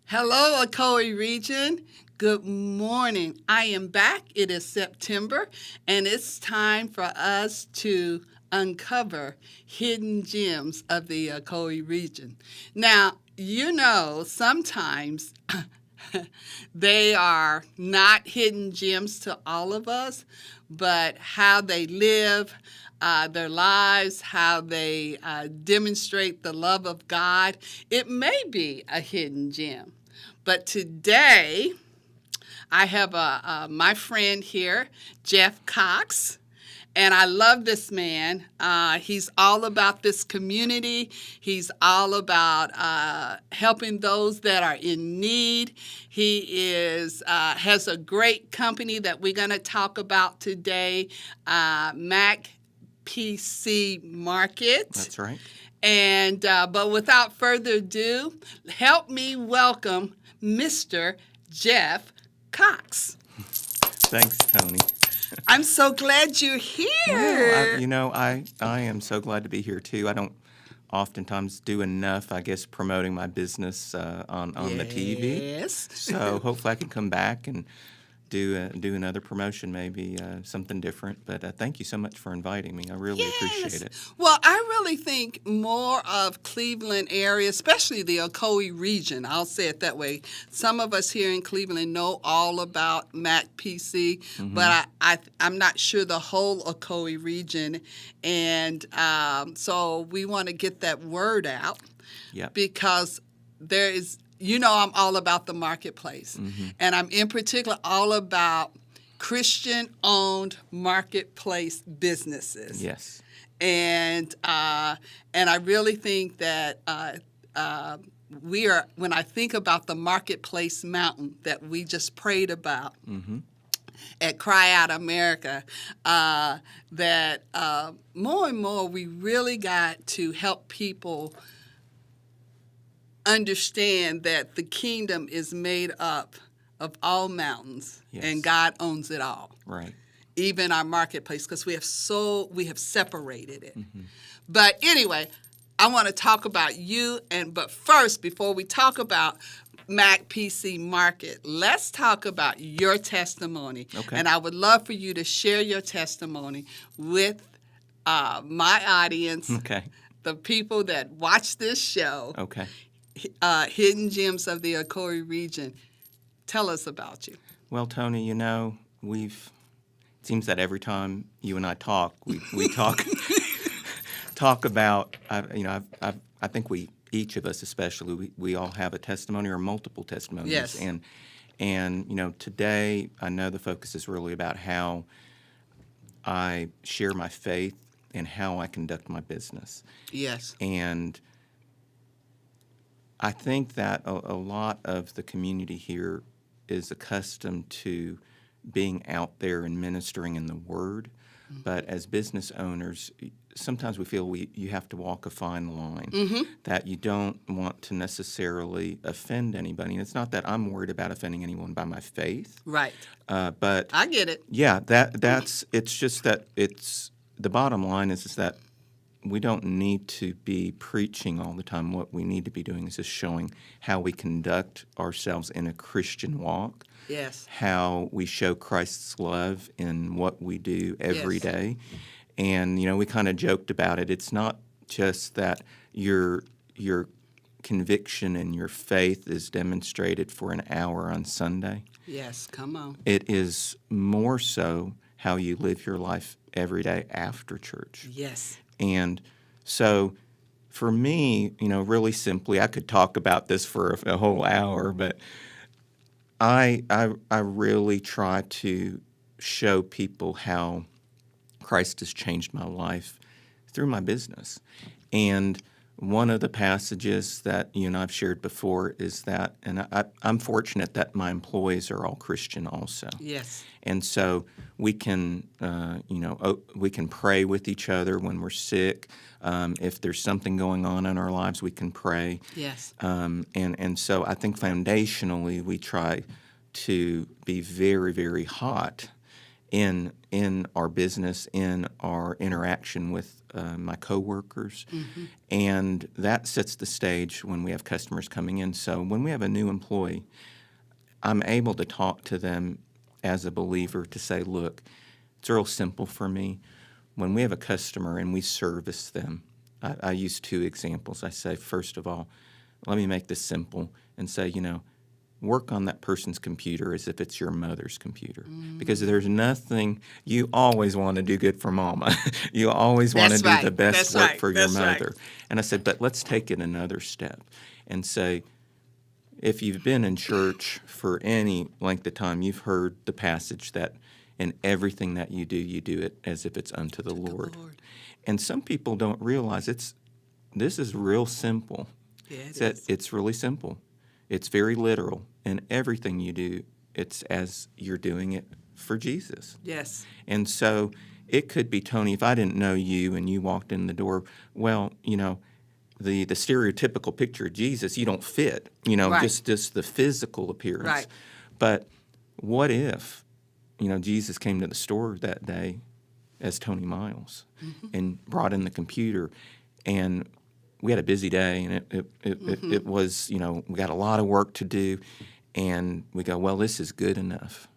Hello, Ocoee region. Good morning. I am back. It is September, and it's time for us to uncover hidden gems of the Ocoee region. Now, sometimes they are not hidden gems to all of us, but how they live their lives, how they demonstrate the love of God, it may be a hidden gem. But today, I have my friend here, Jeff Cox. And I love this man. He's all about this community. He's all about helping those that are in need. He has a great company that we're going to talk about today, Mac PC Market. That's right. And but without further ado, help me welcome Mr. Jeff Cox. Thanks, Tony. I'm so glad you're here. Well, I am so glad to be here too. I don't oftentimes do enough, I guess, promoting my business on the TV. Yes. So hopefully I can come back and do another promotion, maybe something different. But thank you so much for inviting me. I really appreciate it. Well, I really think more of Cleveland area, especially the Ocoee region, I'll say it that way. Some of us here in Cleveland know all about Mac PC, but I'm not sure the whole Ocoee region. And so we want to get that word out because there is, I'm all about the marketplace. And I'm in particular all about Christian-owned marketplace businesses. Yes. And I really think that when I think about the marketplace mountain that we just prayed about at Cry Out America, that more and more we really got to help people understand that the kingdom is made up of all mountains, and God owns it all. Right. Even our marketplace, because we have separated it. But anyway, I want to talk about you, but first, before we talk about Mac PC Market, let's talk about your testimony. Okay. And I would love for you to share your testimony with my audience, the people that watch this show. Okay. Hidden Gems of the Ocoee region. Tell us about you. Well, Tony, it seems that every time you and I talk, we talk about, I think each of us especially, we all have a testimony or multiple testimonies. Yes. And today I know the focus is really about how I share my faith and how I conduct my business. Yes. And I think that a lot of the community here is accustomed to being out there and ministering in the Word, but as business owners, sometimes we feel you have to walk a fine line, that you don't want to necessarily offend anybody. And it's not that I'm worried about offending anyone by my faith. Right. But I get it. Yeah, it's just that the bottom line is that we don't need to be preaching all the time. What we need to be doing is just showing how we conduct ourselves in a Christian walk. Yes. How we show Christ's love in what we do every day. And, we kind of joked about it. It's not just that your conviction and your faith is demonstrated for an hour on Sunday. Yes, come on. It is more so how you live your life every day after church. Yes. And so for me, really simply, I could talk about this for a whole hour, but I really try to show people how Christ has changed my life through my business. And one of the passages that you and I've shared before is that, and I'm fortunate that my employees are all Christian also. Yes. And so we can, we can pray with each other when we're sick. If there's something going on in our lives, we can pray. Yes. And so I think foundationally we try to be very, very hot in our business, in our interaction with my coworkers, and that sets the stage when we have customers coming in. So when we have a new employee, I'm able to talk to them as a believer to say, look, it's real simple for me. When we have a customer and we service them, I use two examples. I say, first of all, let me make this simple and say, work on that person's computer as if it's your mother's computer. Because there's nothing, you always want to do good for mama. You always want to do the best work for your mother. And I said, but let's take it another step and say, if you've been in church for any length of time, you've heard the passage that in everything that you do it as if it's unto the Lord. And some people don't realize this is real simple. Yeah, It's really simple. It's very literal. In everything you do, it's as you're doing it for Jesus. Yes. And so it could be, Tony, if I didn't know you and you walked in the door, well, the stereotypical picture of Jesus, you don't fit, Right. just the physical appearance. Right. But what if, Jesus came to the store that day as Tony Miles and brought in the computer, and we had a busy day, and it was, we got a lot of work to do, and we go, well, this is good enough,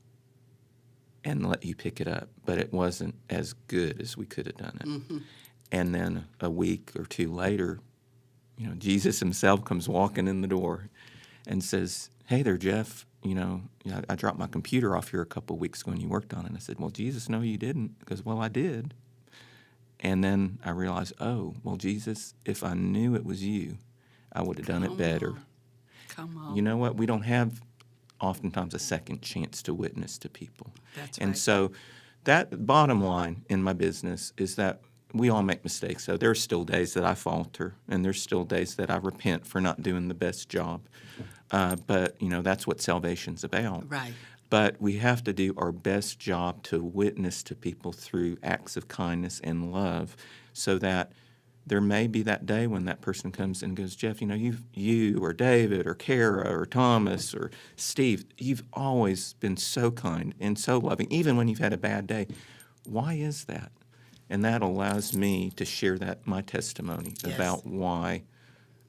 and let you pick it up. But it wasn't as good as we could have done it. And then a week or two later, Jesus himself comes walking in the door and says, hey there, Jeff, I dropped my computer off here a couple of weeks ago and you worked on it. And I said, well, Jesus, no, you didn't. He goes, well, I did. And then I realized, oh, well, Jesus, if I knew it was you, I would have done it better. Come on. You know what? We don't have oftentimes a second chance to witness to people. That's And right. so that bottom line in my business is that we all make mistakes. So there's still days that I falter, and there's still days that I repent for not doing the best job. But, that's what salvation's about. Right. But we have to do our best job to witness to people through acts of kindness and love, so that there may be that day when that person comes and goes, Jeff, you or David or Kara or Thomas or Steve, you've always been so kind and so loving, even when you've had a bad day. Why is that? And that allows me to share my testimony about why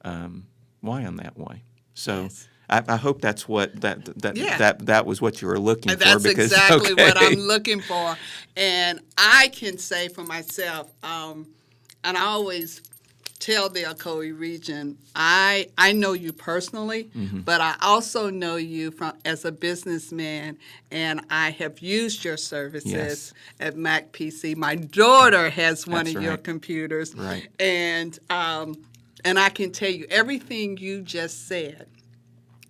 I'm that way. So Yes. I hope that's what that was what you were looking for. That's because, exactly okay. what I'm looking for. And I can say for myself, and I always tell the Ocoee region, I know you personally, but I also know you as a businessman, and I have used your services at Mac PC. My daughter has one That's of your right. computers, Right. and I can tell you everything you just said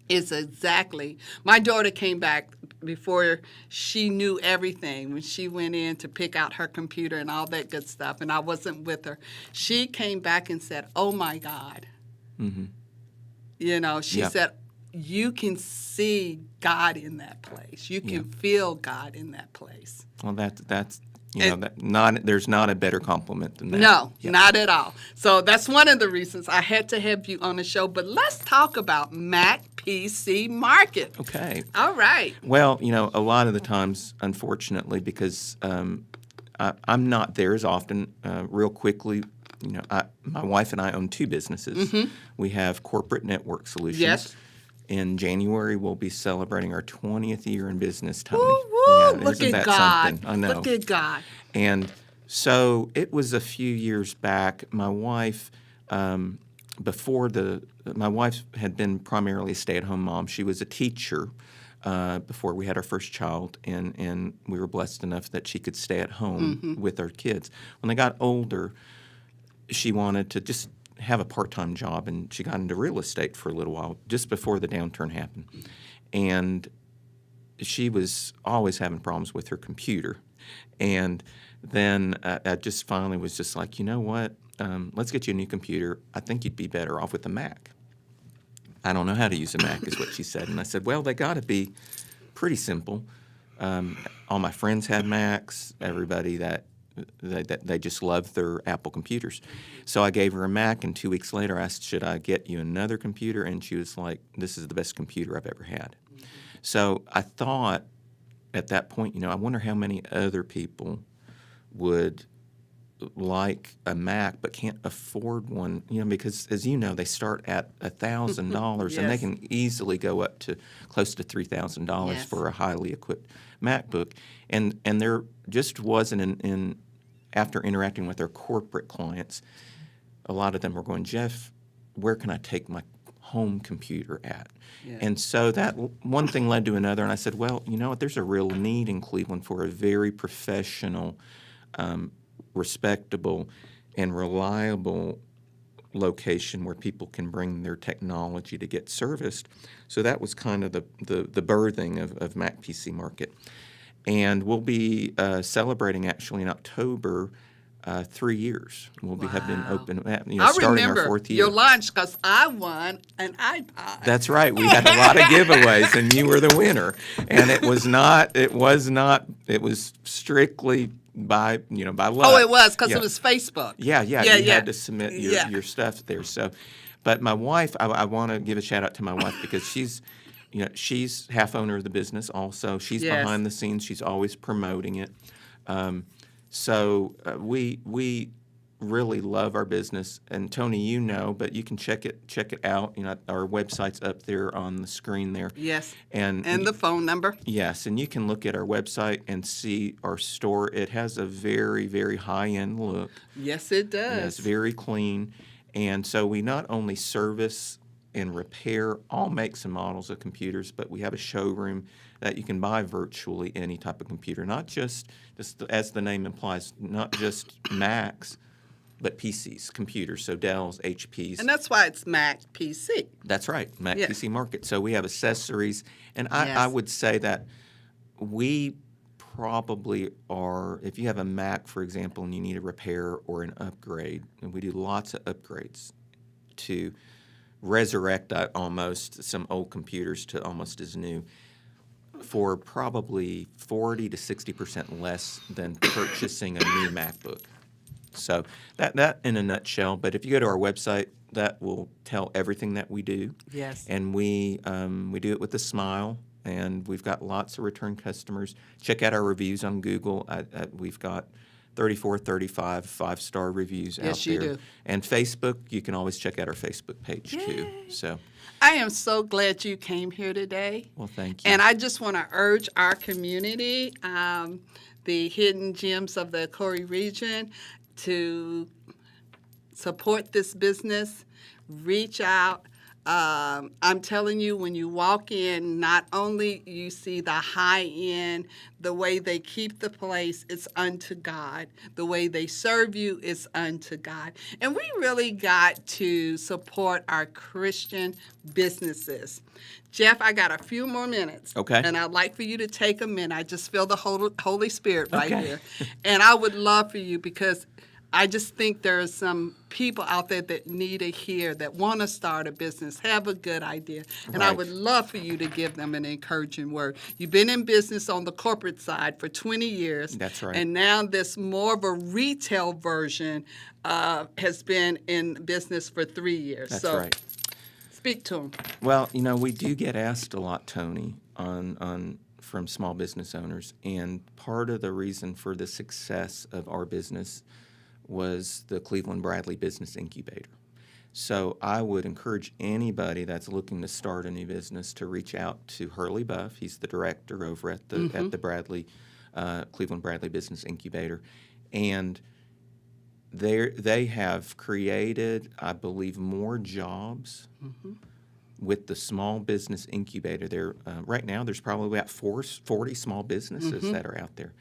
is exactly. My daughter came back before she knew everything when she went in to pick out her computer and all that good stuff, and I wasn't with her. She came back and said, oh, my God. She said, you can see God in that place. You can feel God in that place. Well, that's there's not a better compliment than that. No, not at all. So that's one of the reasons I had to have you on the show. But let's talk about Mac PC Market. Okay. All right. Well, a lot of the times, unfortunately, because I'm not there as often, real quickly, my wife and I own two businesses. We have Corporate Network Solutions. Yes. In January, we'll be celebrating our 20th year in business, Tony. Woo, woo. Yeah, Look isn't at that God. something? I know. Look at God. And so it was a few years back. My wife, my wife had been primarily a stay-at-home mom. She was a teacher before we had our first child, and we were blessed enough that she could stay at home with our kids. When they got older, she wanted to just have a part-time job, and she got into real estate for a little while just before the downturn happened. And she was always having problems with her computer. And then I just finally was just like, you know what, let's get you a new computer. I think you'd be better off with a Mac. I don't know how to use a Mac is what she said. And I said, well, they got to be pretty simple. All my friends had Macs, everybody that they just loved their Apple computers. So I gave her a Mac, and 2 weeks later I asked, should I get you another computer? And she was like, this is the best computer I've ever had. So I thought at that point, I wonder how many other people would like a Mac but can't afford one, because as you know, they start at $1,000 and they Yes. can easily go up to close to $3,000 Yes. for a highly equipped MacBook. And there just wasn't after interacting with our corporate clients, a lot of them were going, Jeff, where can I take my home computer at? Yeah. And so that one thing led to another, and I said, well, you know what, there's a real need in Cleveland for a very professional, respectable, and reliable location where people can bring their technology to get serviced. So that was kind of the birthing of Mac PC Market. And we'll be celebrating actually in October 3 years. We'll be have been Wow. open, I starting our remember 4th year. your lunch because I won an iPod. That's right. We had a lot of giveaways, and you were the winner. And it was strictly by luck. Oh, it was because Yeah. it was Facebook. Yeah. You had to submit Yeah. your stuff there. So, but my wife, I want to give a shout out to my wife because she's half owner of the business also. She's Yes. behind the scenes. She's always promoting it. So we really love our business. And Tony, but you can check it out. Our website's up there on the screen there. Yes. And the phone number. Yes, and you can look at our website and see our store. It has a very, very high-end look. Yes, it does. Yeah, it's very clean. And so we not only service and repair all makes and models of computers, but we have a showroom that you can buy virtually any type of computer, not just as the name implies, not just Macs, but PCs, computers, so Dells, HPs. And that's why it's Mac PC. That's right, Mac Yeah. PC Market. So we have accessories, and Yes. I would say that we probably are, if you have a Mac, for example, and you need a repair or an upgrade, and we do lots of upgrades to resurrect almost some old computers to almost as new for probably 40 to 60% less than purchasing a new MacBook. So that in a nutshell. But if you go to our website, that will tell everything that we do. Yes. And we do it with a smile, and we've got lots of return customers. Check out our reviews on Google. We've got 34, 35 five-star reviews out there. Yes, you do. And Facebook, you can always check out our Facebook page too. So, I am so glad you came here today. well, thank you. And I just want to urge our community, the hidden gems of the Ocoee region, to support this business, reach out. I'm telling you, when you walk in, not only you see the high end, the way they keep the place, it's unto God. The way they serve you is unto God. And we really got to support our Christian businesses. Jeff, I got a few more minutes. Okay. And I'd like for you to take a minute. I just feel the Holy Spirit right Okay. here. And I would love for you, because I just think there are some people out there that need to hear, that want to start a business, have a good idea. And I Right. would love for you to give them an encouraging word. You've been in business on the corporate side for 20 years. That's right. And now this more of a retail version has been in business for 3 years. That's so right. speak to them. Well, we do get asked a lot, Tony, from small business owners, and part of the reason for the success of our business was the Cleveland Bradley Business Incubator. So I would encourage anybody that's looking to start a new business to reach out to Hurley Buff. He's the director over at the Bradley Cleveland Bradley Business Incubator, and they have created, I believe, more jobs with the small business incubator. There right now, there's probably about 40 small businesses that are out there.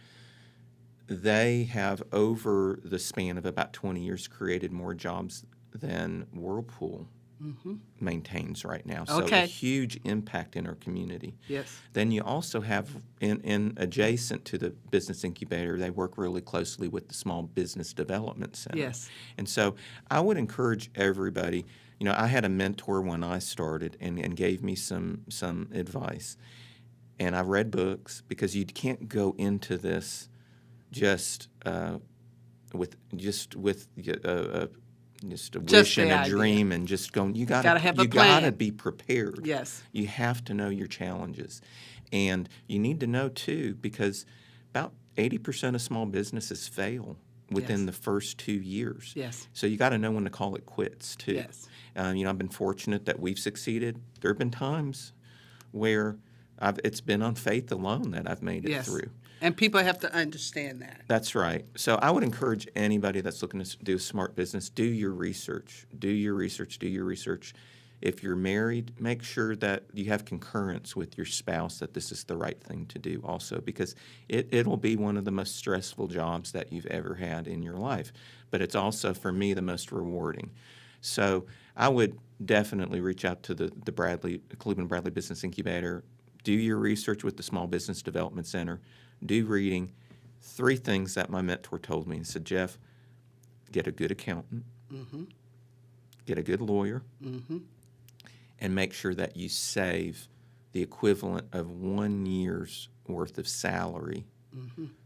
They have, over the span of about 20 years, created more jobs than Whirlpool maintains right now. So Okay. a huge impact in our community. Yes. Then you also have, in adjacent to the business incubator, they work really closely with the Small Business Development Center. Yes. And so I would encourage everybody. I had a mentor when I started and gave me some advice. And I read books, because you can't go into this just with a wish and the a idea. dream and just going. You Gotta have a you plan. gotta be prepared. Yes. You have to know your challenges, And you need to know, too, because about 80% of small businesses fail within Yes. the first 2 years. Yes. So you got to know when to call it quits, too. Yes. I've been fortunate that we've succeeded. There have been times where it's been on faith alone that I've made it Yes. through. And people have to understand that. That's right. So I would encourage anybody that's looking to do a smart business, do your research. Do your research. Do your research. If you're married, make sure that you have concurrence with your spouse that this is the right thing to do also, because it'll be one of the most stressful jobs that you've ever had in your life. But it's also, for me, the most rewarding. So I would definitely reach out to the Cleveland Bradley Business Incubator. Do your research with the Small Business Development Center. Do reading. 3 things that my mentor told me. He said, Jeff, get a good accountant, get a good lawyer, and make sure that you save the equivalent of 1 year's worth of salary,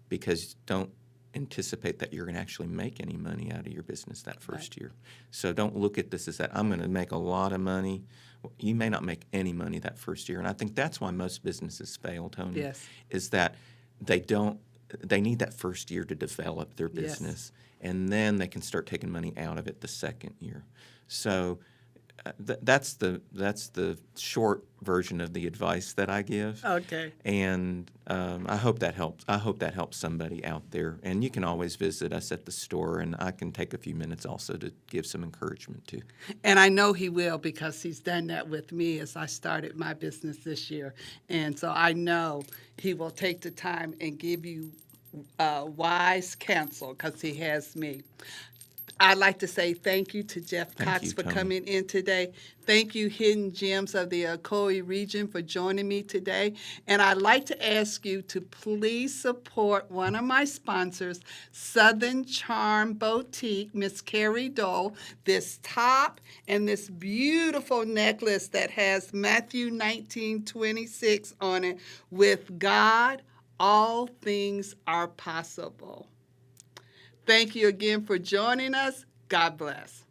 because don't anticipate that you're going to actually make any money out of your business that first year. So don't look at this as that I'm going to make a lot of money. You may not make any money that first year. And I think that's why most businesses fail, Tony, Yes. is that they need that first year to develop their Yes. business, and then they can start taking money out of it the second year. So that's the short version of the advice that I give. Okay. And I hope that helps. I hope that helps somebody out there. And you can always visit us at the store, and I can take a few minutes also to give some encouragement too. And I know he will, because he's done that with me as I started my business this year. And so I know he will take the time and give you wise counsel, because he has me. I'd like to say thank you to Jeff Thank Cox you, for Tony. coming in today. Thank you, Hidden Gems of the Ocoee region, for joining me today. And I'd like to ask you to please support one of my sponsors, Southern Charm Boutique, Miss Carrie Dole, this top and this beautiful necklace that has Matthew 19:26 on it. With God, all things are possible. Thank you again for joining us. God bless.